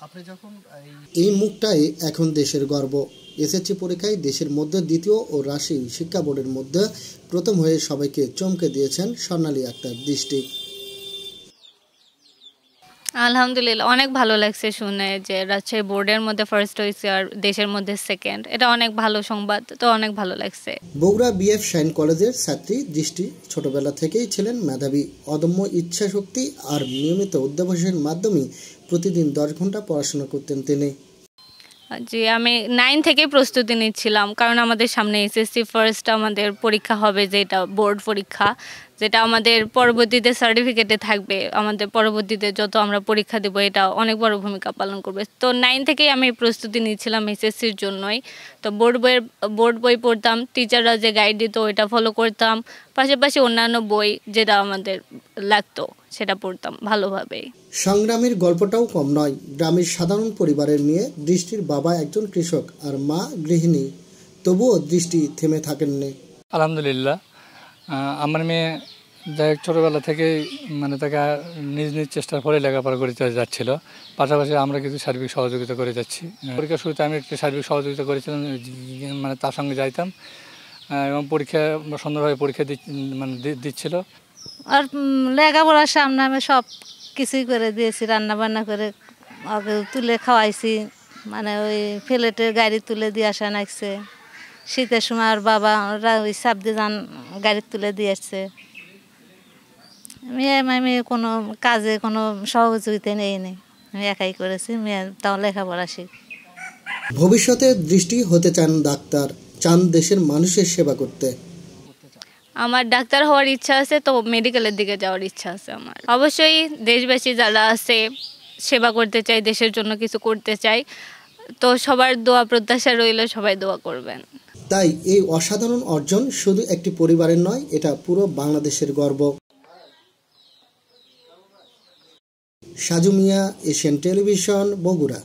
আপনি যখন এই মুখটাই এখন দেশের গর্ব। এসএসসি পরীক্ষায় দেশের মধ্যে দ্বিতীয় ও রাজশাহী শিক্ষা বোর্ডের মধ্যে প্রথম হয়ে সবাইকে চমকে দিয়েছেন স্বর্ণালী আক্তার দৃষ্টি। আলহামদুলিল্লাহ, অনেক ভালো লাগছে শুনে যে রাজশাহী বোর্ডের মধ্যে ফার্স্ট হয়েছে আর দেশের মধ্যে সেকেন্ড। এটা অনেক ভালো সংবাদ, তো অনেক ভালো লাগছে। বগুড়া বিএফ শাইন কলেজের ছাত্রী দৃষ্টি ছোটবেলা থেকেই ছিলেন মেধাবী। অদম্য ইচ্ছাশক্তি আর নিয়মিত অধ্যবসায়ের মাধ্যমে প্রতিদিন 10 ঘন্টা পড়াশোনা করতেন তিনি। জি, আমি 9 থেকেই প্রস্তুতি নিচ্ছিলাম, কারণ আমাদের সামনে এসএসসি ফার্স্ট আমাদের পরীক্ষা হবে, যেটা বোর্ড পরীক্ষা, যেটা আমাদের পরবর্তীতে সার্টিফিকেটে থাকবে। আমাদের পরবর্তীতে যত আমরা পরীক্ষা দেবো এটা অনেক বড় ভূমিকা পালন করবে। তো 9 থেকেই আমি প্রস্তুতি নিচ্ছিলাম এসএসসির জন্যই। তো বোর্ড বই পড়তাম, টিচাররা যে গাইড দিত ওইটা ফলো করতাম, পাশাপাশি অন্যান্য বই যেটা আমাদের লাগতো সেটা পড়তাম ভালোভাবেই। সংগ্রামের গল্পটাও কম নয়। গ্রামের সাধারণ পরিবারের মেয়ে দৃষ্টির বাবা একজন কৃষক আর মা গৃহিণী, তবুও দৃষ্টি থেমে থাকেননি। আলহামদুলিল্লাহ, আমার মেয়ে যাই ছোটোবেলা থেকেই তাকে নিজ চেষ্টার ফলে লেখাপড়া করে যাচ্ছিল। পাশাপাশি আমরা কিছু সার্বিক সহযোগিতা করে যাচ্ছি। পরীক্ষার শুরুতে আমি একটু সার্বিক সহযোগিতা করেছিলাম, তার সঙ্গে যাইতাম এবং পরীক্ষা সুন্দরভাবে পরীক্ষা দিচ্ছিল। আর লেখাপড়ার সামনে আমি সব কিছুই করে দিয়েছি, রান্না বান্না করে ওকে তুলে খাওয়াইছি, ওই প্লেটের গাড়ি তুলে দিয়ে আসা নাকছে। শীতের সময় আর বাবা ওরা ওই সাবদি যান গাড়ি তুলে দিয়ে আসছে। আমি কোনো কাজে কোনো সহযোগিতা নেইনি, আমি একাই করেছি। মেয়ে তাও লেখাপড়া শিখ। ভবিষ্যতে দৃষ্টি হতে চান ডাক্তার, চান দেশের মানুষের সেবা করতে। আমার ডাক্তার হওয়ার ইচ্ছা আছে, তো মেডিকেলের দিকে যাওয়ার ইচ্ছা আছে আমার। অবশ্যই দেশবাসী যারা আছে সেবা করতে চাই, দেশের জন্য কিছু করতে চাই, তো সবার দোয়া প্রত্যাশা রইল, সবাই দোয়া করবেন। তাই এই অসাধারণ অর্জন শুধু একটি পরিবারের নয়, এটা পুরো বাংলাদেশের গর্ব। সাজু মিয়া, এশিয়ান টেলিভিশন, বগুড়া।